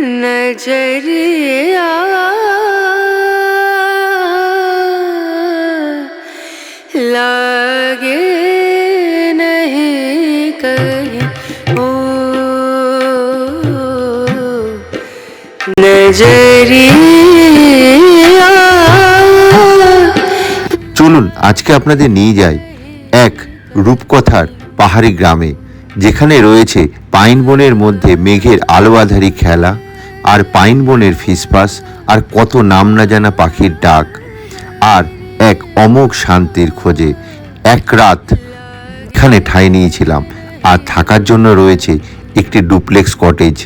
नजरिया लागे नहीं कहीं ओ नजरिया। চলুন আজকে আপনাদের নিয়ে যাই এক রূপকথার পাহাড়ি গ্রামে, যেখানে রয়েছে পাইন বনের মধ্যে মেঘের আলো আঁধারি খেলা, আর পাইন বনের ফিসফাস, আর কত নাম না জানা পাখির ডাক, আর এক অমোঘ শান্তির খোঁজে এক রাত এখানে ঠাঁই নিয়েছিলাম। আর থাকার জন্য রয়েছে একটি ডুপ্লেক্স কটেজ,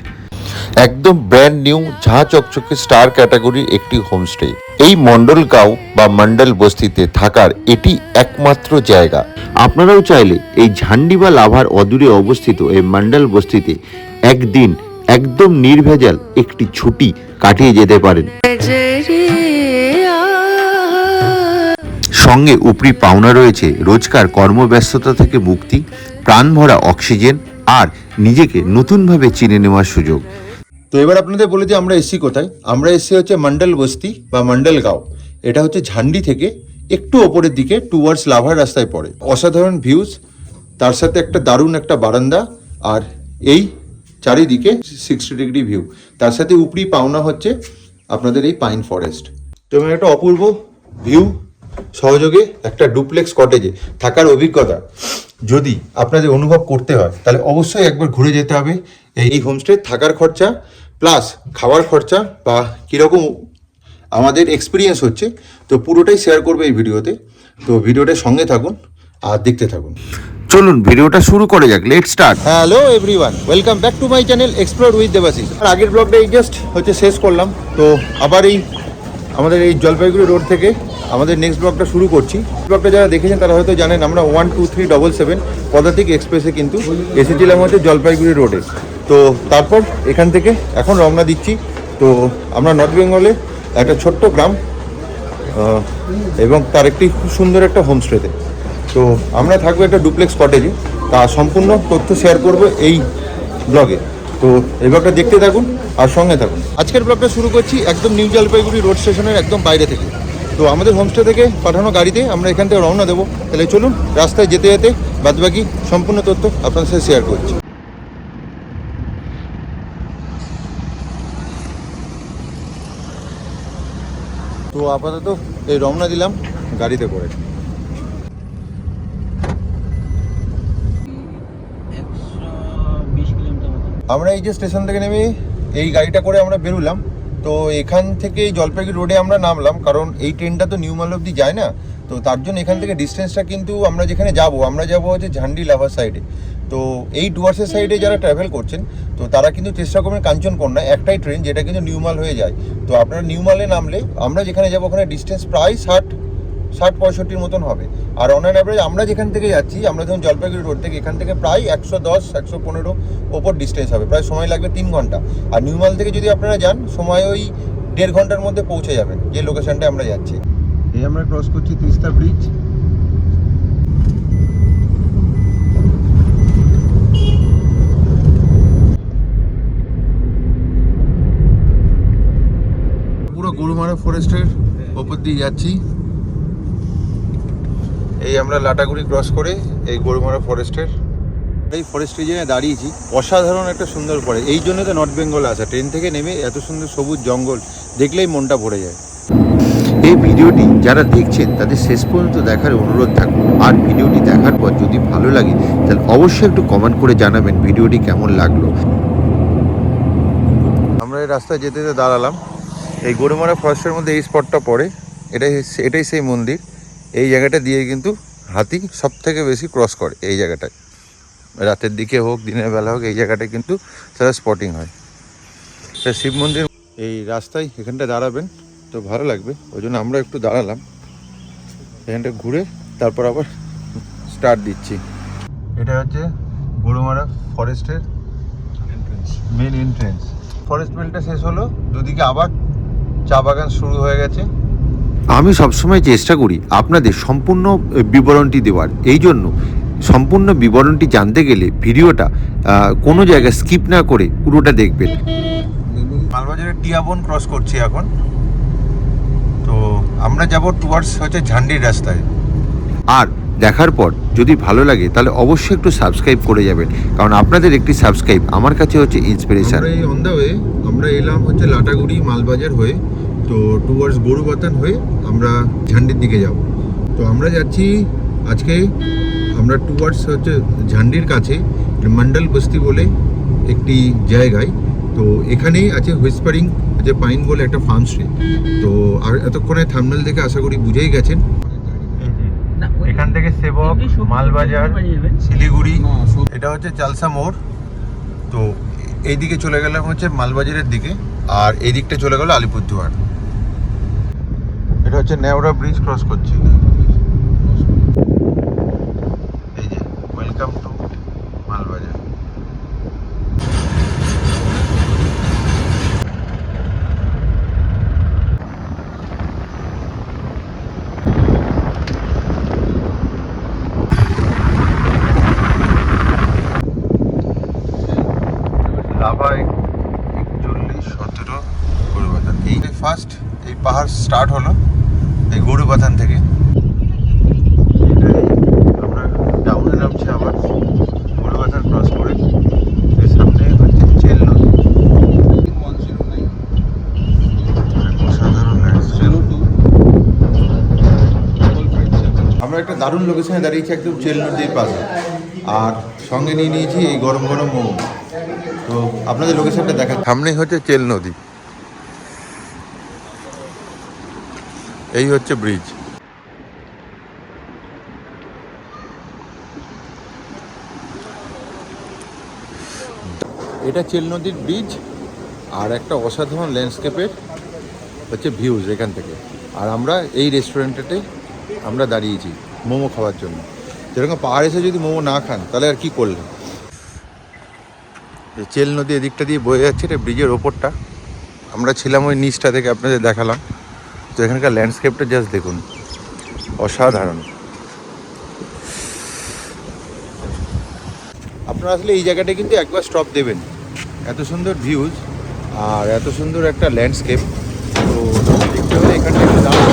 একদম ব্র্যান্ড নিউ ঝাঁ চকচকে স্টার ক্যাটাগরির একটি হোমস্টে। এই মন্ডলগাঁও বা মন্ডল বস্তিতে থাকার এটি একমাত্র জায়গা। আপনারাও চাইলে এই ঝান্ডি বা লাভার অদূরে অবস্থিত এই মন্ডল বস্তিতে একদিন একদম নির্ভেজাল একটি ছুটি কাটিয়ে যেতে পারেন। সঙ্গে উপরি পাওনা রয়েছে রোজকার কর্মব্যস্ততা থেকে মুক্তি, প্রাণ ভরা অক্সিজেন, আর নিজেকে নতুনভাবে চিনে নেওয়ার সুযোগ। তো এবার আপনাদের বলে দিই আমরা এসছি কোথায়। আমরা এসছি হচ্ছে মন্ডল বস্তি বা মন্ডলগাঁও। এটা হচ্ছে ঝান্ডি থেকে একটু ওপরের দিকে টুয়ার্ডস লাভার রাস্তায় পড়ে। অসাধারণ ভিউজ, তার সাথে একটা দারুণ একটা বারান্দা, আর এই চারিদিকে 60 ডিগ্রি ভিউ, তার সাথে উপরি পাওনা হচ্ছে আপনাদের এই পাইন ফরেস্ট। তো এবং একটা অপূর্ব ভিউ সহযোগে একটা ডুপ্লেক্স কটেজে থাকার অভিজ্ঞতা যদি আপনাদের অনুভব করতে হয়, তাহলে অবশ্যই একবার ঘুরে যেতে হবে এই হোমস্টে। থাকার খরচা প্লাস খাওয়ার খরচা বা কীরকম আমাদের এক্সপিরিয়েন্স হচ্ছে, তো পুরোটাই শেয়ার করবে এই ভিডিওতে। তো ভিডিওটার সঙ্গে থাকুন আর দেখতে থাকুন। চলুন ভিডিওটা শুরু করে যাক, let's start. Hello everyone, welcome back to my channel explore with Debashis. আর আগের ব্লগটা এই জাস্ট হচ্ছে শেষ করলাম, তো আবার এই আমাদের এই জলপাইগুড়ি রোড থেকে আমাদের নেক্সট ব্লগটা শুরু করছি। ব্লগটা যারা দেখেছেন তারা হয়তো জানেন আমরা 12377 পদাতিক এক্সপ্রেসে কিন্তু এসেছিলাম হচ্ছে জলপাইগুড়ি রোডে। তো তারপর এখান থেকে এখন রওনা দিচ্ছি। তো আমরা নর্থ বেঙ্গলে একটা ছোট্ট গ্রাম এবং তার একটি খুব সুন্দর একটা হোমস্টেতে। তো আমরা থাকবো একটা ডুপ্লেক্স কটেজে, তা সম্পূর্ণ তথ্য শেয়ার করবো এই ব্লগে। তো এই ব্লগটা দেখতে থাকুন আর সঙ্গে থাকুন। আজকের ব্লগটা শুরু করছি একদম নিউ জলপাইগুড়ি রোড স্টেশনের একদম বাইরে থেকে। তো আমাদের হোমস্টে থেকে পাঠানো গাড়িতে আমরা এখান থেকে রওনা দেবো। তাহলে চলুন রাস্তায় যেতে যেতে বাদবাকি সম্পূর্ণ তথ্য আপনাদের সাথে শেয়ার করছি। তো আপাতত এই রওনা দিলাম গাড়িতে করে। আমরা এই যে স্টেশন থেকে নেমে এই গাড়িটা করে আমরা বেরোলাম। তো এখান থেকে এই জলপাইগুড়ি রোডে আমরা নামলাম, কারণ এই ট্রেনটা তো নিউ মাল অব্দি যায় না। তো তার জন্য এখান থেকে ডিস্টেন্সটা কিন্তু আমরা যেখানে আমরা যাবো হচ্ছে ঝান্ডি লাভার সাইডে। তো এই ডুয়ার্সের সাইডে যারা ট্রাভেল করছেন তো তারা কিন্তু চেষ্টা করবেন কাঞ্চনকন্যা, একটাই ট্রেন যেটা কিন্তু নিউ মাল হয়ে যায়। তো আপনারা নিউ মালে নামলে আমরা যেখানে যাবো ওখানে ডিস্টেন্স প্রায় 60-65 মতন হবে। আর অন অ্যান অ্যাভারেজ আমরা যেখান থেকে যাচ্ছি, আমরা ধরুন জলপাইগুড়ি রোড থেকে এখান থেকে প্রায় 110-115 ওপর ডিস্টেন্স হবে, প্রায় সময় লাগবে 3 ঘন্টা। আর নিউমাল থেকে যদি আপনারা যান সময় ওই 1.5 ঘন্টার মধ্যে পৌঁছে যাবেন যে লোকেশনটা আমরা যাচ্ছি। এই আমরা ক্রস করছি তিস্তা ব্রিজ। পুরো গরুমারা ফরেস্টের ওপর দিয়ে যাচ্ছি। এই আমরা লাটাগুড়ি ক্রস করে এই গরুমারা ফরেস্টের এই ফরেস্ট রিজনে দাঁড়িয়েছি। অসাধারণ একটা সুন্দর পরে, এই জন্য তো নর্থ বেঙ্গলে আসা। ট্রেন থেকে নেমে এত সুন্দর সবুজ জঙ্গল দেখলেই মনটা ভরে যায়। এই ভিডিওটি যারা দেখছেন তাদের শেষ পর্যন্ত দেখার অনুরোধ থাকলো। আর ভিডিওটি দেখার পর যদি ভালো লাগে তাহলে অবশ্যই একটু কমেন্ট করে জানাবেন ভিডিওটি কেমন লাগলো। আমরা এই রাস্তায় যেতে যেতে দাঁড়ালাম। এই গরুমারা ফরেস্টের মধ্যে এই স্পটটা পড়ে, এটাই সেই মন্দির। এই জায়গাটা দিয়ে কিন্তু হাতি সব থেকে বেশি ক্রস করে। এই জায়গাটায় রাতের দিকে হোক দিনের বেলা হোক এই জায়গাটায় কিন্তু তারা স্পটিং হয়। শিব মন্দির এই রাস্তায় এখানটা দাঁড়াবেন তো ভালো লাগবে, ওই জন্য আমরা একটু দাঁড়ালাম। এখানটা ঘুরে তারপর আবার স্টার্ট দিচ্ছি। এটা হচ্ছে গরুমারা ফরেস্টের মেন এন্ট্রেন্স। ফরেস্ট বেলটা শেষ হলো, দুদিকে আবার চা বাগান শুরু হয়ে গেছে। আমি সবসময় চেষ্টা করি আপনাদের সম্পূর্ণ বিবরণটি দেওয়ার, এই জন্য সম্পূর্ণ বিবরণটি জানতে গেলে ভিডিওটা কোনো জায়গায় স্কিপ না করে পুরোটা দেখবেন। মালবাজারের টিয়াবন ক্রস করছি এখন। তো আমরা যাব টুয়ার্ডস হচ্ছে ঝান্ডির রাস্তায়। আর দেখার পর যদি ভালো লাগে তাহলে অবশ্যই একটু সাবস্ক্রাইব করে যাবেন, কারণ আপনাদের একটি সাবস্ক্রাইব আমার কাছে হচ্ছে ইন্সপিরেশন। আমরা এই অন দ্য ওয়ে আমরা এলাম হচ্ছে লাটাগুড়ি মালবাজার হয়ে, তো টুয়ার্ডস গরুবাতান হয়ে আমরা ঝান্ডির দিকে যাব। তো আমরা যাচ্ছি আজকে আমরা টুয়ার্ডস হচ্ছে ঝান্ডির কাছে মন্ডল বস্তি বলে একটি জায়গায়। তো এখানেই আছে হুইসপারিং যে পাইন বলে একটা ফার্ম স্টে। তো আর এতক্ষণে থাম্বনেল দেখে আশা করি বুঝেই গেছেন। এখান থেকে সেবক, মালবাজার, শিলিগুড়ি, এটা হচ্ছে চালসা মোড়। তো এই দিকে চলে গেলাম হচ্ছে মালবাজারের দিকে, আর এই দিকটা চলে গেল আলিপুরদুয়ার। এটা হচ্ছে নেওড়া ব্রিজ ক্রস করছি। এই যে welcome to Malbazar. Lava 41-17 Gorubathan. এই ফার্স্ট এই পাহাড় স্টার্ট হলো এই গরুবাথান থেকে। আমরা ডাউনে নামছি আবার গরুবাথান ক্রস করে। এর সামনে হচ্ছে চেল নদী। অসাধারণ আমরা একটা দারুণ লোকেশনে দাঁড়িয়েছি একদম চেল নদীর পাশে, আর সঙ্গে নিয়ে নিয়েছি এই গরম গরম মোমো। তো আপনাদের লোকেশনটা দেখা, সামনে হচ্ছে চেল নদী, এই হচ্ছে ব্রিজ। এটা চেল নদীর ব্রিজ, আর একটা অসাধারণ ল্যান্ডস্কেপের হচ্ছে ভিউজ এখান থেকে। আর আমরা এই রেস্টুরেন্টেতে আমরা দাঁড়িয়েছি মোমো খাওয়ার জন্য। যেরকম পাহাড়ে এসে যদি মোমো না খান তাহলে আর কি করলেন। চেল নদী এদিকটা দিয়ে বয়ে যাচ্ছে, এটা ব্রিজের ওপরটা। আমরা ছিলাম ওই নিচটা থেকে, আপনাদের দেখালাম। তো এখানকার ল্যান্ডস্কেপটা জাস্ট দেখুন, অসাধারণ। আপনারা আসলে এই জায়গাটা কিন্তু একবার স্টপ দেবেন, এত সুন্দর ভিউজ আর এত সুন্দর একটা ল্যান্ডস্কেপ। তো দেখতে হলে এখানটা একটু দাঁড়ান,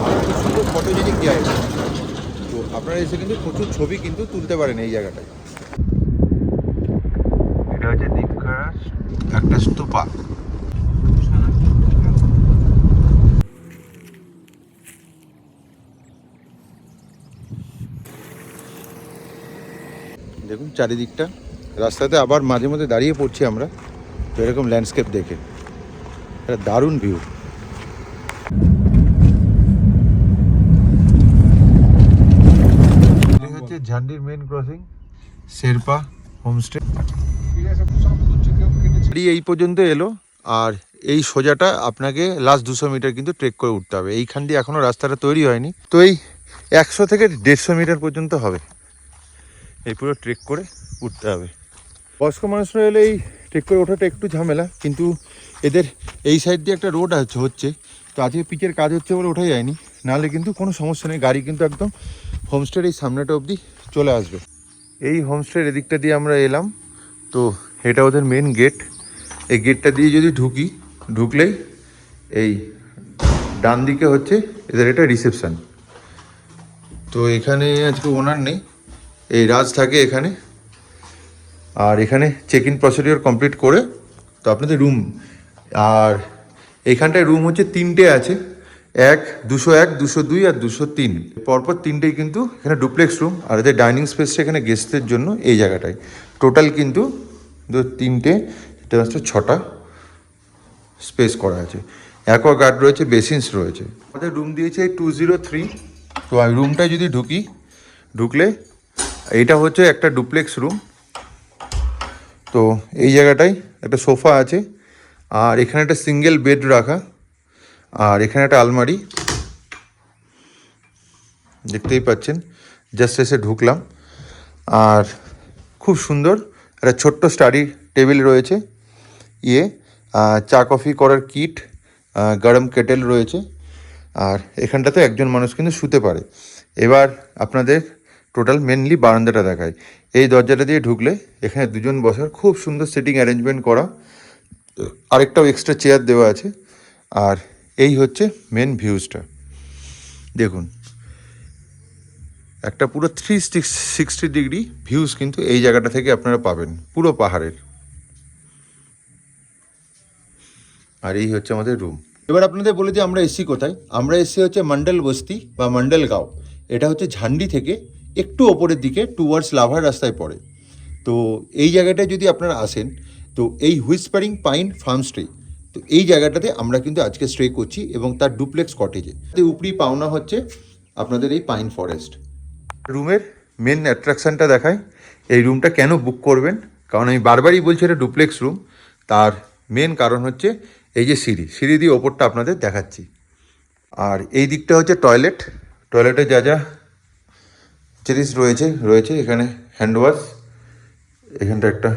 আর খুব সুন্দর ফটোজেনিক জায়গা। তো আপনারা এসে কিন্তু প্রচুর ছবি কিন্তু তুলতে পারেন এই জায়গাটায়। এটা হচ্ছে দীপকার একটা স্তূপা। দেখুন চারিদিকটা, রাস্তাতে আবার মাঝে মধ্যে দাঁড়িয়ে পড়ছি আমরা। তো এরকম ল্যান্ডস্কেপ দেখে একটা দারুণ ভিউ। হচ্ছে ঝান্ডির মেন ক্রসিং, শেরপা হোমস্টে। এই পর্যন্ত এলো, আর এই সোজাটা আপনাকে লাস্ট 200 মিটার কিন্তু ট্রেক করে উঠতে হবে। এইখান দিয়ে এখনো রাস্তাটা তৈরি হয়নি, তো এই 100 থেকে 150 মিটার পর্যন্ত হবে। এই পুরো ট্রেক করে উঠতে হবে। বয়স্ক মানুষরা এলে এই ট্রেক করে ওঠাটা একটু ঝামেলা, কিন্তু এদের এই সাইড দিয়ে একটা রোড হচ্ছে। তো আজকে পিচের কাজ হচ্ছে বলে ওঠা যায়নি, নাহলে কিন্তু কোনো সমস্যা নেই, গাড়ি কিন্তু একদম হোমস্টের এই সামনেটা অবধি চলে আসবে। এই হোমস্টের এদিকটা দিয়ে আমরা এলাম। তো এটা ওদের মেন গেট। এই গেটটা দিয়ে যদি ঢুকলেই এই ডান দিকে হচ্ছে এদের এটা রিসেপশন। তো এখানে আজকে ওনার নেই, এই রাজ থাকে এখানে। আর এখানে চেক ইন প্রসিডিওর কমপ্লিট করে তো আপনাদের রুম, আর এইখানটায় রুম হচ্ছে 3টে আছে, 1, 201, 202 আর 203। পরপর 3টেই কিন্তু এখানে ডুপ্লেক্স রুম, আর এদের ডাইনিং স্পেসটা এখানে গেস্টদের জন্য এই জায়গাটায়। টোটাল কিন্তু 3টে, এটা হচ্ছে 6টা স্পেস করা আছে। অ্যাকোয়াগার্ড রয়েছে, বেসিনস রয়েছে। আমাদের রুম দিয়েছে 203। তো আমি রুমটায় যদি ঢুকলে এইটা হচ্ছে একটা ডুপ্লেক্স রুম। তো এই জায়গাটায় একটা সোফা আছে, আর এখানে একটা সিঙ্গেল বেড রাখা, আর এখানে একটা আলমারি দেখতেই পাচ্ছেন। জাস্ট এসে ঢুকলাম, আর খুব সুন্দর একটা ছোট্ট স্টাডি টেবিল রয়েছে, চা কফি করার কিট, গরম কেটেল রয়েছে। আর এখানটাতে একজন মানুষ কিন্তু শুতে পারে। এবার আপনাদের টোটাল মেনলি বারান্দাটা দেখায়। এই দরজাটা দিয়ে ঢুকলে এখানে দুজন বসার খুব সুন্দর সিটিং অ্যারেঞ্জমেন্ট করা, আরেকটাও এক্সট্রা চেয়ার দেওয়া আছে। আর এই হচ্ছে মেন ভিউজটা, দেখুন একটা পুরো 360 ডিগ্রি ভিউজ কিন্তু এই জায়গাটা থেকে আপনারা পাবেন পুরো পাহাড়ের। আর এই হচ্ছে আমাদের রুম। এবার আপনাদের বলে দিই আমরা এসি কোথায়। আমরা এসি হচ্ছে মন্ডল বস্তি বা মন্ডল গাঁও। এটা হচ্ছে ঝান্ডি থেকে একটু ওপরের দিকে টুয়ার্ডস লাভার রাস্তায় পড়ে। তো এই জায়গাটায় যদি আপনারা আসেন, তো এই হুইসপারিং পাইন ফার্ম স্টে, তো এই জায়গাটাতে আমরা কিন্তু আজকে স্টে করছি এবং তার ডুপ্লেক্স কটেজে উপরি পাওনা হচ্ছে আপনাদের এই পাইন ফরেস্ট। রুমের মেন অ্যাট্রাকশানটা দেখায়, এই রুমটা কেন বুক করবেন, কারণ আমি বারবারই বলছি এটা ডুপ্লেক্স রুম। তার মেন কারণ হচ্ছে এই যে সিঁড়ি দিয়ে ওপরটা আপনাদের দেখাচ্ছি। আর এই দিকটা হচ্ছে টয়লেটে যা যা জিনিস রয়েছে এখানে হ্যান্ড ওয়াশ, এখানটা একটা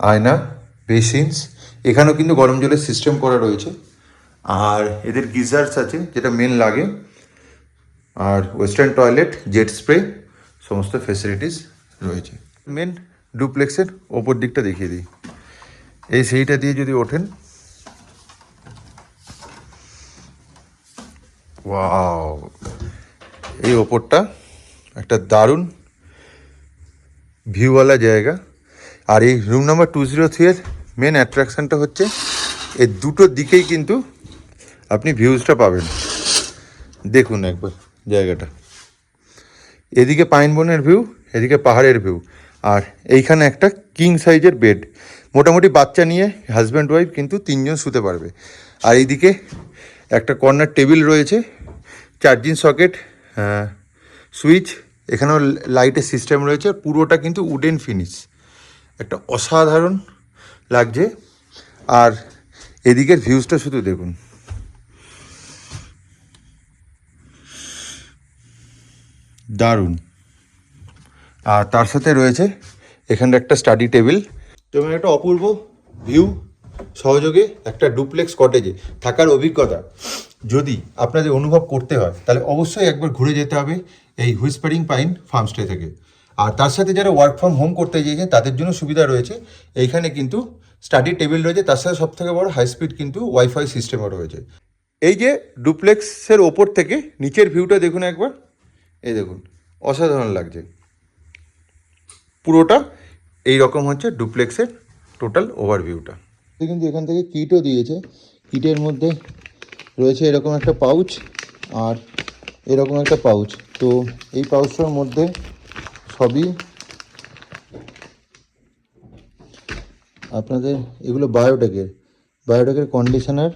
আয়না, বেসিনস, এখানেও কিন্তু গরম জলের সিস্টেম করা রয়েছে। আর এদের গিজার্স আছে যেটা মেন লাগে। আর ওয়েস্টার্ন টয়লেট, জেট স্প্রে, সমস্ত ফেসিলিটিস রয়েছে। মেন ডুপ্লেক্সের ওপর দিকটা দেখিয়ে দিই। এই সিঁড়িটা দিয়ে যদি ওঠেন, ওয়াও, এই ওপরটা একটা দারুণ ভিউওয়ালা জায়গা। আর এই রুম নাম্বার 203 এর মেন অ্যাট্রাকশানটা হচ্ছে এই দুটো দিকেই কিন্তু আপনি ভিউজটা পাবেন। দেখুন একবার জায়গাটা, এদিকে পাইন বনের ভিউ, এদিকে পাহাড়ের ভিউ। আর এইখানে একটা কিং সাইজের বেড, মোটামুটি বাচ্চা নিয়ে হাজব্যান্ড ওয়াইফ কিন্তু 3 জন শুতে পারবে। আর এইদিকে একটা কর্নার টেবিল রয়েছে, চার্জিং সকেট, সুইচ, এখানেও লাইটের সিস্টেম রয়েছে। পুরোটা কিন্তু উডেন ফিনিশ, একটা অসাধারণ লাগছে। আর এদিকের ভিউজটা শুধু দেখুন, দারুণ। আর তার সাথে রয়েছে এখানটা একটা স্টাডি টেবিল। তো একটা অপূর্ব ভিউ সহযোগে একটা ডুপ্লেক্স কটেজে থাকার অভিজ্ঞতা যদি আপনাদের অনুভব করতে হয়, তাহলে অবশ্যই একবার ঘুরে যেতে হবে এই হুইসপারিং পাইন ফার্মস্টে থেকে। আর তার সাথে যারা ওয়ার্ক ফ্রম হোম করতে চেয়েছেন তাদের জন্য সুবিধা রয়েছে, এইখানে কিন্তু স্টাডি টেবিল রয়েছে, তার সাথে সবথেকে বড় হাই স্পিড কিন্তু ওয়াইফাই সিস্টেমও রয়েছে। এই যে ডুপ্লেক্সের ওপর থেকে নিচের ভিউটা দেখুন একবার, এই দেখুন অসাধারণ লাগছে। পুরোটা এই রকম হচ্ছে ডুপ্লেক্সের টোটাল ওভারভিউটা। কিন্তু এখান থেকে কিটও দিয়েছে, কিটের মধ্যে রয়েছে এরকম একটা পাউচ আর এরকম একটা পাউচ। তো এই পাউচটার মধ্যে সবই আপনাদের এগুলো বায়োটেকের কন্ডিশনার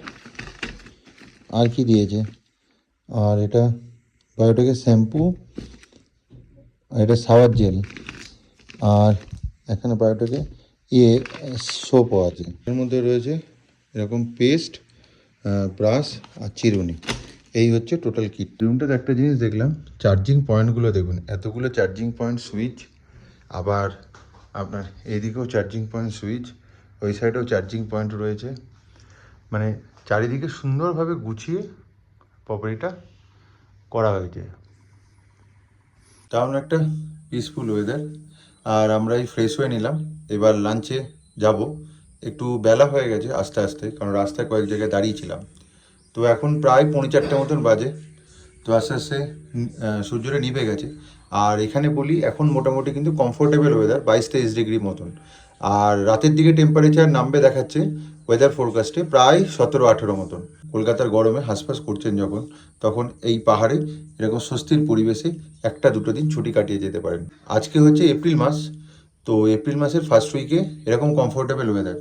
আর কি দিয়েছে, আর এটা বায়োটেকের শ্যাম্পু, আর এটা শাওয়ার জেল, আর এখানে বায়োটেকে সোপও আছে। এর মধ্যে রয়েছে এরকম পেস্ট, ব্রাশ আর চিরুনি। এই হচ্ছে টোটাল কিট। রুমটাতে একটা জিনিস দেখলাম, চার্জিং পয়েন্টগুলো দেখুন, এতগুলো চার্জিং পয়েন্ট সুইচ, আবার আপনার এইদিকেও চার্জিং পয়েন্ট সুইচ, ওই সাইডেও চার্জিং পয়েন্ট রয়েছে। মানে চারিদিকে সুন্দরভাবে গুছিয়ে প্রপার্টিটা করা হয়েছে। তেমন একটা পিসফুল ওয়েদার। আর আমরা এই ফ্রেশ হয়ে নিলাম, এবার লাঞ্চে যাব। একটু বেলা হয়ে গেছে আস্তে আস্তে, কারণ রাস্তায় কয়েক জায়গায় দাঁড়িয়েছিলাম। তো এখন প্রায় 4:45 মতন বাজে। তো আস্তে আস্তে সূর্যটা নিভে গেছে। আর এখানে বলি এখন মোটামুটি কিন্তু কমফোর্টেবল ওয়েদার, 22-23 ডিগ্রি মতন। আর রাতের দিকে টেম্পারেচার নামবে দেখাচ্ছে ওয়েদার ফোরকাস্টে প্রায় 17-18 মতন। কলকাতার গরমে হাঁসফাঁস করছেন যখন, তখন এই পাহাড়ে এরকম স্বস্তির পরিবেশে 1-2 দিন ছুটি কাটিয়ে যেতে পারেন। আজকে হচ্ছে এপ্রিল মাস, তো এপ্রিল মাসের ফার্স্ট উইকে এরকম কমফোর্টেবল ওয়েদার।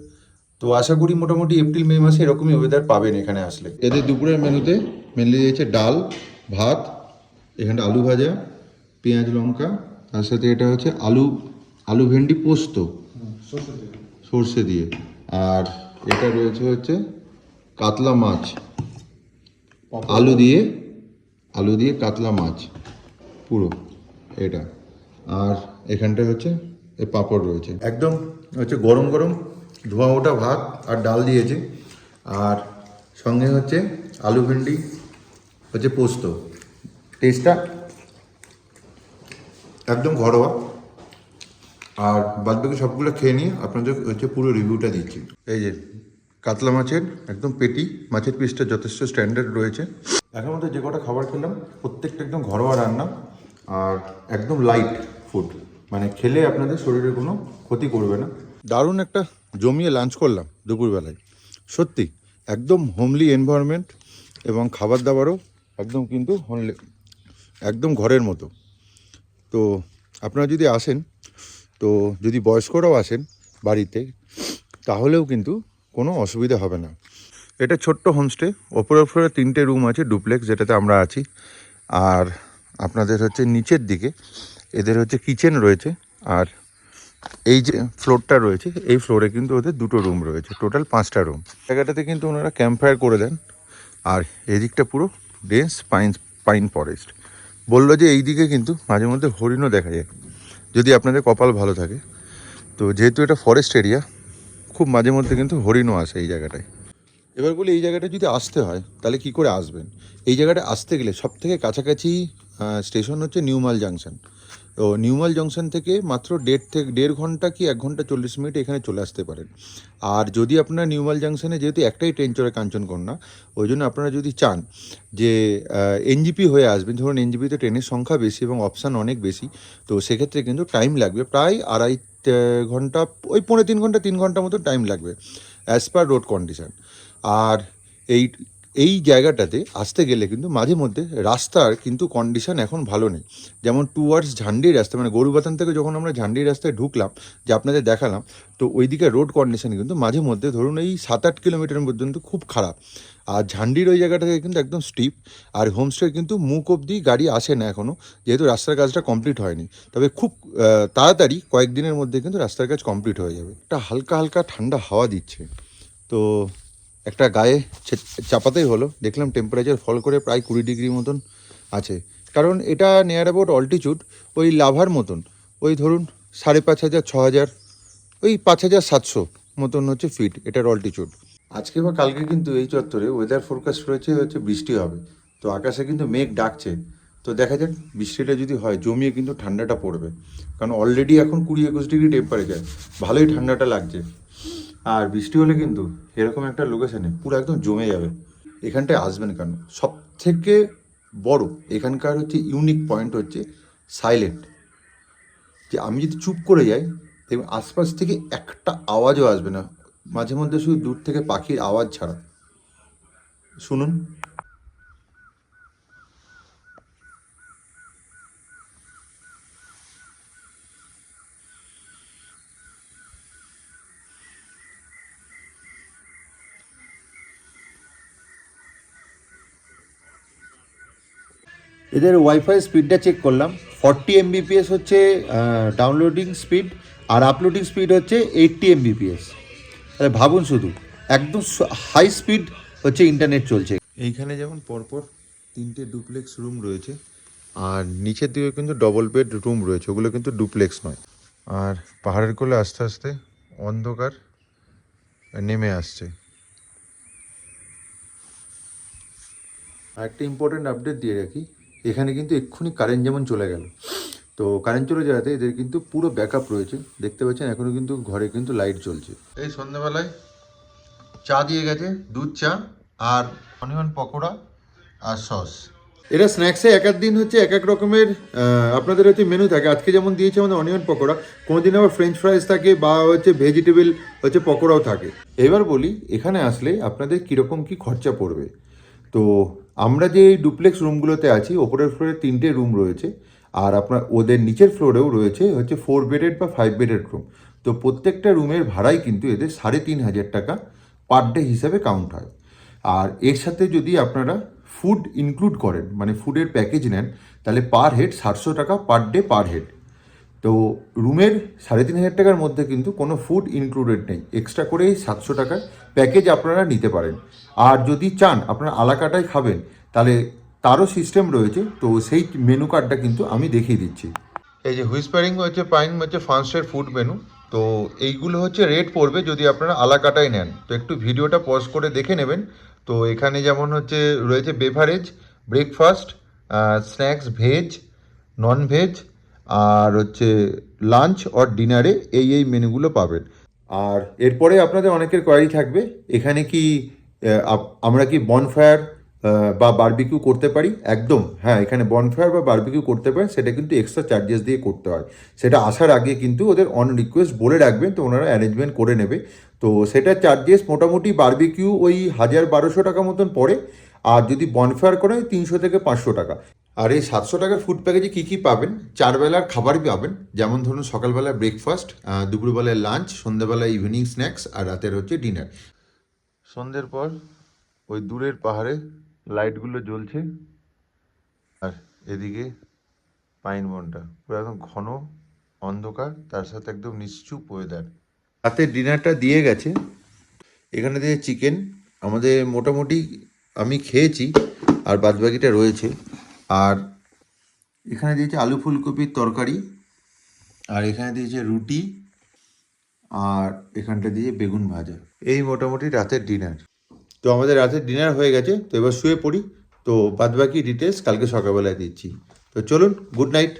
তো আশা করি মোটামুটি এপ্রিল মে মাসে এরকমই ওয়েদার পাবেন এখানে আসলে। এদের দুপুরের মেনুতে মেনলি দিয়েছে ডাল, ভাত, এখানটা আলু ভাজা, পেঁয়াজ লঙ্কা, তার সাথে এটা হচ্ছে আলু ভেন্ডি পোস্ত সর্ষে দিয়ে, আর এটা রয়েছে হচ্ছে কাতলা মাছ, আলু দিয়ে কাতলা মাছ পুরো এটা। আর এখানটা হচ্ছে এই পাঁপড় রয়েছে, একদম হচ্ছে গরম গরম ধোয়া ওঠা ভাত আর ডাল দিয়েছে। আর সঙ্গে হচ্ছে আলু ভেন্ডি হচ্ছে পোস্ত। টেস্টটা একদম ঘরোয়া। আর বাদবাকি সবগুলো খেয়ে নিয়ে আপনাদের হচ্ছে পুরো রিভিউটা দিচ্ছি। এই যে কাতলা মাছের একদম পেটি, মাছের পিসটা যথেষ্ট স্ট্যান্ডার্ড রয়েছে। এখন মধ্যে যে কটা খাবার খেলাম প্রত্যেকটা একদম ঘরোয়া রান্না আর একদম লাইট ফুড, মানে খেলে আপনাদের শরীরে কোনো ক্ষতি করবে না। দারুণ একটা জমিয়ে লাঞ্চ করলাম দুপুরবেলায়, সত্যি একদম হোমলি এনভায়রনমেন্ট এবং খাবার দাবারও একদম কিন্তু একদম ঘরের মতো। তো আপনারা যদি আসেন, তো যদি বয়স্করাও আসেন বাড়িতে, তাহলেও কিন্তু কোনো অসুবিধা হবে না। এটা ছোট্ট হোমস্টে, ওপরের ফ্লোরে 3টে রুম আছে ডুপ্লেক্স, যেটাতে আমরা আছি। আর আপনাদের হচ্ছে নিচের দিকে এদের হচ্ছে কিচেন রয়েছে, আর এই যে ফ্লোরটা রয়েছে এই ফ্লোরে কিন্তু ওদের 2টো রুম রয়েছে, টোটাল 5টা রুম। জায়গাটাতে কিন্তু ওনারা ক্যাম্প ফায়ার করে দেন। আর এদিকটা পুরো ডেন্স পাইন ফরেস্ট। বললো যে এই দিকে কিন্তু মাঝে মধ্যে হরিণও দেখা যায়, যদি আপনাদের কপাল ভালো থাকে। তো যেহেতু এটা ফরেস্ট এরিয়া, খুব মাঝে মধ্যে কিন্তু হরিণও আসে এই জায়গাটায়। এবার বলি, এই জায়গাটা যদি আসতে হয় তাহলে কি করে আসবেন? এই জায়গাটা আসতে গেলে সব থেকে কাছাকাছি স্টেশন হচ্ছে নিউমাল জাংশন। তো নিউমাল জংশন থেকে মাত্র 1.5 ঘন্টা কি 1 ঘন্টা 40 মিনিট এখানে চলে আসতে পারেন। আর যদি আপনারা নিউমাল জাংশনে, যেহেতু একটাই ট্রেন চড়ে কাঞ্চনকন্যা, ওই জন্য আপনারা যদি চান যে এনজিপি হয়ে আসবেন, ধরুন এনজিপিতে ট্রেনের সংখ্যা বেশি এবং অপশান অনেক বেশি, তো সেক্ষেত্রে কিন্তু টাইম লাগবে প্রায় 2.5 ঘন্টা, ওই 3 ঘন্টা মতো টাইম লাগবে অ্যাজ পার রোড কন্ডিশন। আর এই জায়গাটাতে আসতে গেলে কিন্তু মাঝে মধ্যে রাস্তার কিন্তু কন্ডিশন এখন ভালো নেই। যেমন টুয়ার্ডস ঝান্ডি রাস্তা, মানে গরুবাথান থেকে যখন আমরা ঝান্ডি রাস্তায় ঢুকলাম, যে আপনাদের দেখালাম, তো ওই দিকে রোড কন্ডিশন কিন্তু মাঝে মধ্যে ধরুন এই 7-8 কিলোমিটার পর্যন্ত খুব খারাপ। আর ঝান্ডির ওই জায়গাটা থেকে কিন্তু একদম স্টিপ। আর হোমস্টে কিন্তু মুখ অবধি গাড়ি আসে না এখনও, যেহেতু রাস্তার কাজটা কমপ্লিট হয়নি। তবে খুব তাড়াতাড়ি কয়েকদিনের মধ্যে কিন্তু রাস্তার কাজ কমপ্লিট হয়ে যাবে। একটা হালকা হালকা ঠান্ডা হাওয়া দিচ্ছে, তো একটা গায়ে চাপাতেই হলো। দেখলাম টেম্পারেচার ফল করে প্রায় 20 ডিগ্রি মতন আছে, কারণ এটা নিয়ার অ্যাবাউট অল্টিটিউড ওই লাভার মতন, ওই ধরুন 5,500-6,000, ওই 5,700 মতন হচ্ছে ফিট এটার অল্টিটিউড। আজকে বা কালকে কিন্তু এই চত্বরে ওয়েদার ফোরকাস্ট হচ্ছে বৃষ্টি হবে। তো আকাশে কিন্তু মেঘ ডাকছে, তো দেখা যাক বৃষ্টিটা যদি হয় জমিয়ে কিন্তু ঠান্ডাটা পড়বে, কারণ অলরেডি এখন 20-21 ডিগ্রি টেম্পারেচার, ভালোই ঠান্ডাটা লাগছে। আর বৃষ্টি হলে কিন্তু এরকম একটা লোকেশানে পুরো একদম জমে যাবে। এখানটায় আসবেন কেন? সব থেকে বড় এখানকার হচ্ছে ইউনিক পয়েন্ট হচ্ছে সাইলেন্ট। যে আমি যদি চুপ করে যাই, দেখবেন আশপাশ থেকে একটা আওয়াজও আসবে না, মাঝে মধ্যে শুধু দূর থেকে পাখির আওয়াজ ছাড়া। শুনুন। এদের ওয়াইফাই স্পিডটা চেক করলাম, 40 Mbps হচ্ছে ডাউনলোডিং স্পিড, আর আপলোডিং স্পিড হচ্ছে 80 Mbps। তাহলে ভাবুন, শুধু একদম হাই স্পিড হচ্ছে ইন্টারনেট চলছে এইখানে। যেমন পরপর 3টে ডুপ্লেক্স রুম রয়েছে, আর নিচের দিকে কিন্তু ডবল বেড রুম রয়েছে, ওগুলো কিন্তু ডুপ্লেক্স নয়। আর পাহাড়ের কোলে আস্তে আস্তে অন্ধকার নেমে আসছে। আর একটা ইম্পর্টেন্ট আপডেট দিয়ে রাখি, এখানে কিন্তু এক্ষুনি কারেন্ট যেমন চলে গেল, তো কারেন্ট চলে যাওয়াতে এদের কিন্তু পুরো ব্যাকআপ রয়েছে। দেখতে পাচ্ছেন এখনও কিন্তু ঘরে কিন্তু লাইট জ্বলছে। এই সন্ধ্যাবেলায় চা দিয়ে গেছে, দুধ চা আর অনিয়ন পকোড়া আর সস। এটা স্ন্যাক্সে এক এক দিন হচ্ছে এক এক রকমের আপনাদের হচ্ছে মেনু থাকে। আজকে যেমন দিয়েছে আমাদের অনিয়ন পকোড়া, কোনো দিন আবার ফ্রেঞ্চ ফ্রাইস থাকে, বা হচ্ছে ভেজিটেবল হচ্ছে পকোড়াও থাকে। এবার বলি, এখানে আসলে আপনাদের কীরকম কী খরচা পড়বে। তো আমরা যে ডুপ্লেক্স রুমগুলোতে আছি, ওপরের ফ্লোরে 3টে রুম রয়েছে, আর আপনার ওদের নিচের ফ্লোরেও রয়েছে হচ্ছে 4 বেডেড বা 5 বেডেড রুম। তো প্রত্যেকটা রুমের ভাড়াই কিন্তু এদের 3,500 টাকা পার ডে হিসাবে কাউন্ট হয়। আর এর সাথে যদি আপনারা ফুড ইনক্লুড করেন, মানে ফুডের প্যাকেজ নেন, তাহলে পার হেড 700 টাকা পার ডে পার হেড। তো রুমের 3,500 টাকার মধ্যে কিন্তু কোনো ফুড ইনক্লুডেড নেই, এক্সট্রা করে এই 700 টাকার প্যাকেজ আপনারা নিতে পারেন। আর যদি চান আপনারা আলাকাটায় খাবেন, তাহলে তারও সিস্টেম রয়েছে, তো সেই মেনু কার্ডটা কিন্তু আমি দেখিয়ে দিচ্ছি। এই যে হুইসপারিং হচ্ছে পাইন হচ্ছে ফার্স্টের ফুড মেনু। তো এইগুলো হচ্ছে রেট পড়বে যদি আপনারা আলাকাটায় নেন। তো একটু ভিডিওটা পজ করে দেখে নেবেন। তো এখানে যেমন হচ্ছে রয়েছে beverage, breakfast, snacks, veg, non veg, আর হচ্ছে লাঞ্চ অর ডিনারে এই মেনুগুলো পাবেন। আর এরপরে আপনাদের অনেকের কোয়ারি থাকবে এখানে কি আমরা কি বনফায়ার বা বারবিকিউ করতে পারি? একদম হ্যাঁ, এখানে বনফায়ার বা বারবিকিউ করতে পারেন, সেটা কিন্তু এক্সট্রা চার্জেস দিয়ে করতে হয়। সেটা আসার আগে কিন্তু ওদের অন রিকোয়েস্ট বলে রাখবেন, তো ওনারা অ্যারেঞ্জমেন্ট করে নেবে। তো সেটা চার্জেস মোটামুটি বারবিকিউ ওই 1,000-1,200 টাকা মতন পড়ে, আর যদি বনফায়ার করে 300 থেকে 500 টাকা। আর এই 700 টাকার ফুড প্যাকেজে কী কী পাবেন? 4 বেলার খাবারই পাবেন, যেমন ধরুন সকালবেলা ব্রেকফাস্ট, দুপুরবেলায় লাঞ্চ, সন্ধ্যেবেলায় ইভিনিং স্ন্যাক্স, আর রাতের হচ্ছে ডিনার। সন্ধ্যের পর ওই দূরের পাহাড়ে লাইটগুলো জ্বলছে, আর এদিকে পাইন বনটা পুরো একদম ঘন অন্ধকার, তার সাথে একদম নিশ্চুপ ওয়েদার। রাতের ডিনারটা দিয়ে গেছে, এখানে দিয়ে চিকেন আমাদের মোটামুটি আমি খেয়েছি, আর বাদবাকিটা রয়েছে। আর এখানে দিয়েছে আলু ফুলকপির তরকারি, আর এখানে দিয়েছে রুটি, আর এখানটা দিয়ে বেগুন ভাজা। এই মোটামুটি রাতের ডিনার। তো আমাদের রাতের ডিনার হয়ে গেছে, তো এবার শুয়ে পড়ি। তো বাদবাকি ডিটেলস কালকে সকালবেলায় দিচ্ছি। তো চলুন, good night.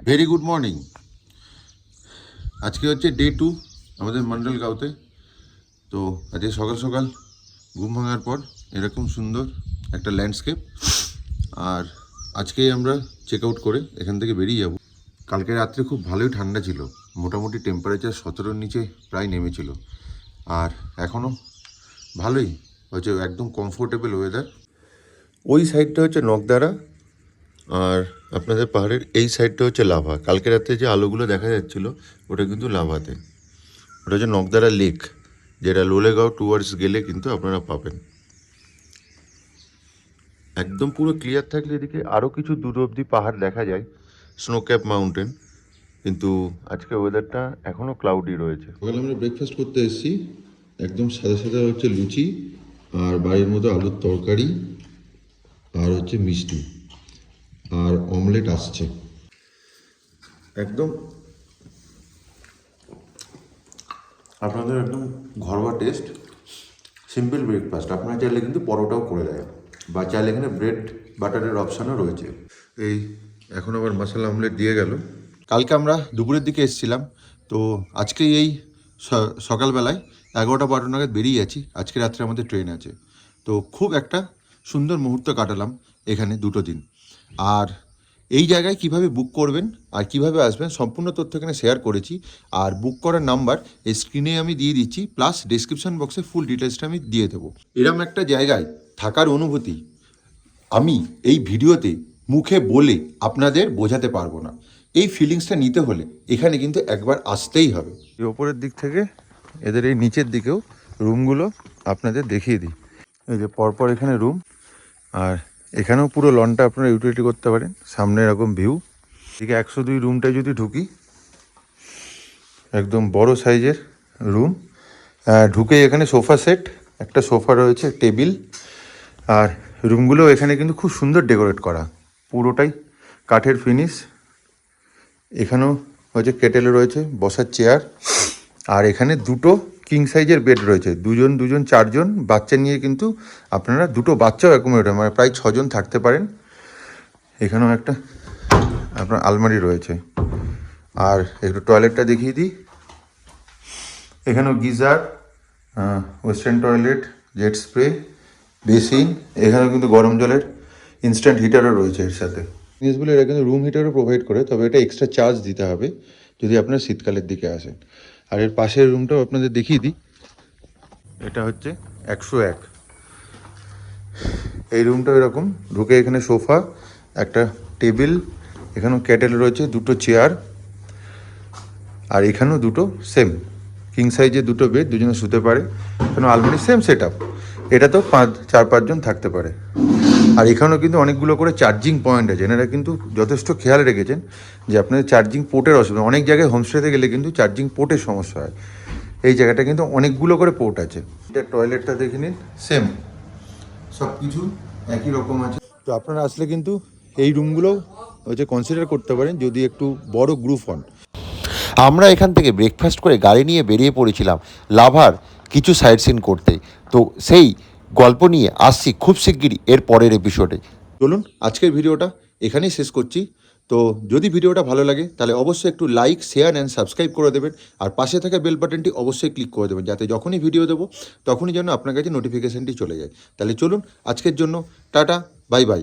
Very good morning. আজকে হচ্ছে ডে 2 আমাদের মন্ডল গাঁওতে। তো আজকে সকাল সকাল ঘুম ভাঙার পর এরকম সুন্দর একটা ল্যান্ডস্কেপ। আর আজকেই আমরা চেক আউট করে এখান থেকে বেরিয়ে যাব। কালকে রাত্রে খুব ভালোই ঠান্ডা ছিল, মোটামুটি টেম্পারেচার 17-র নিচে প্রায় নেমেছিল। আর এখনও ভালোই হচ্ছে, একদম কমফোর্টেবল ওয়েদার। ওই সাইডটা হচ্ছে নকদারা, আর আপনাদের পাহাড়ের এই সাইডটা হচ্ছে লাভা। কালকে রাতে যে আলোগুলো দেখা যাচ্ছিল ওটা কিন্তু লাভাতে। ওটা হচ্ছে নকদারা লেক, যেটা লোলেগাঁও টুয়ার্ডস গেলে কিন্তু আপনারা পাবেন। একদম পুরো ক্লিয়ার থাকলে এদিকে আরও কিছু দূর অবধি পাহাড় দেখা যায়, স্নো ক্যাপ মাউন্টেন। কিন্তু আজকে ওয়েদারটা এখনও ক্লাউডি রয়েছে। সকালে আমরা ব্রেকফাস্ট করতে এসেছি, একদম সাদা সাদা হচ্ছে লুচি, আর বাড়ির মতো আলুর তরকারি, আর হচ্ছে মিষ্টি, আর অমলেট আসছে। একদম আপনাদের একদম ঘরোয়া টেস্ট, সিম্পল ব্রেকফাস্ট। আপনারা চাইলে কিন্তু পরোটাও করে দেয়, বা চাইলে এখানে ব্রেড বাটারের অপশানও রয়েছে। এই এখন আবার মশলা অমলেট দিয়ে গেল। কালকে আমরা দুপুরের দিকে এসেছিলাম, তো আজকে এই সকালবেলায় 11টা-12টা নাগাদ বেরিয়ে যাচ্ছি। আজকে রাত্রে আমাদের ট্রেন আছে। তো খুব একটা সুন্দর মুহূর্ত কাটালাম এখানে 2টো দিন। আর এই জায়গায় কিভাবে বুক করবেন আর কিভাবে আসবেন সম্পূর্ণ তথ্য এখানে শেয়ার করেছি। আর বুক করার নাম্বার এই স্ক্রিনে আমি দিয়ে দিচ্ছি, প্লাস ডেসক্রিপশন বক্সে ফুল ডিটেলসটা আমি দিয়ে দেবো। এরম একটা জায়গায় থাকার অনুভূতি আমি এই ভিডিওতে মুখে বলে আপনাদের বোঝাতে পারবো না। এই ফিলিংসটা নিতে হলে এখানে কিন্তু একবার আসতেই হবে। এই ওপরের দিক থেকে এদের এই নিচের দিকেও রুমগুলো আপনাদের দেখিয়ে দিই। এই যে পরপর এখানে রুম, আর এখানেও পুরো লনটা আপনারা ইউটিলিটি করতে পারেন। সামনে এরকম ভিউ। এদিকে 102 রুমটায় যদি ঢুকি, একদম বড় সাইজের রুম। ঢুকে এখানে সোফা সেট, একটা সোফা রয়েছে, টেবিল। আর রুমগুলো এখানে কিন্তু খুব সুন্দর ডেকোরেট করা, পুরোটাই কাঠের ফিনিশ। এখানেও হচ্ছে কেটেল রয়েছে, বসার চেয়ার। আর এখানে 2টো কিং সাইজের বেড রয়েছে, 2জন 4জন বাচ্চা নিয়ে কিন্তু আপনারা 2টো বাচ্চাও অ্যাকোমোডেট, মানে প্রায় 6জন থাকতে পারেন। এখানেও একটা আপনার আলমারি রয়েছে। আর একটু টয়লেটটা দেখিয়ে দিই। এখানেও geyser, western toilet, jet spray, basin. এখানেও কিন্তু গরম জলের ইনস্ট্যান্ট হিটারও রয়েছে এর সাথে। জিনিসগুলো এরা কিন্তু রুম হিটারও প্রোভাইড করে, তবে এটা এক্সট্রা চার্জ দিতে হবে যদি আপনার শীতকালের দিকে আসেন। আর এর পাশের রুমটাও আপনাদের দেখিয়ে দিই। এটা হচ্ছে 101। এই রুমটাও এরকম, ঢুকে এখানে সোফা, একটা টেবিল, এখানেও ক্যাটেল রয়েছে, 2টো চেয়ার। আর এখানেও 2টো সেম কিং সাইজের 2টো বেড, 2জনে শুতে পারে। এখানেও আলমারি, সেম সেট আপ। এটা তো 4-5 জন থাকতে পারে। আর এখানেও কিন্তু অনেকগুলো করে চার্জিং পয়েন্ট আছে। এনারা কিন্তু যথেষ্ট খেয়াল রেখেছেন যে আপনাদের চার্জিং পোর্টের অসুবিধা। অনেক জায়গায় হোমস্টেতে গেলে কিন্তু চার্জিং পোর্টের সমস্যা হয়, এই জায়গাটা কিন্তু অনেকগুলো করে পোর্ট আছে। এটা টয়লেটটা দেখে নিন, সেম সব কিছু একই রকম আছে। তো আপনারা আসলে কিন্তু এই রুমগুলো হচ্ছে কনসিডার করতে পারেন যদি একটু বড় গ্রুপ হন। আমরা এখান থেকে ব্রেকফাস্ট করে গাড়ি নিয়ে বেরিয়ে পড়েছিলাম লাভার কিছু সাইট সিন করতে। তো সেই গল্প নিয়ে আসছি খুব শিগগিরই এর পরের এপিসোডে। চলুন আজকের ভিডিওটা এখানেই শেষ করছি। তো যদি ভিডিওটা ভালো লাগে তাহলে অবশ্যই একটু লাইক, শেয়ার অ্যান্ড সাবস্ক্রাইব করে দেবেন। আর পাশে থাকা বেল বাটনটি অবশ্যই ক্লিক করে দেবেন, যাতে যখনই ভিডিও দেবো তখনই যেন আপনার কাছে নোটিফিকেশানটি চলে যায়। তাহলে চলুন আজকের জন্য টাটা, বাই বাই।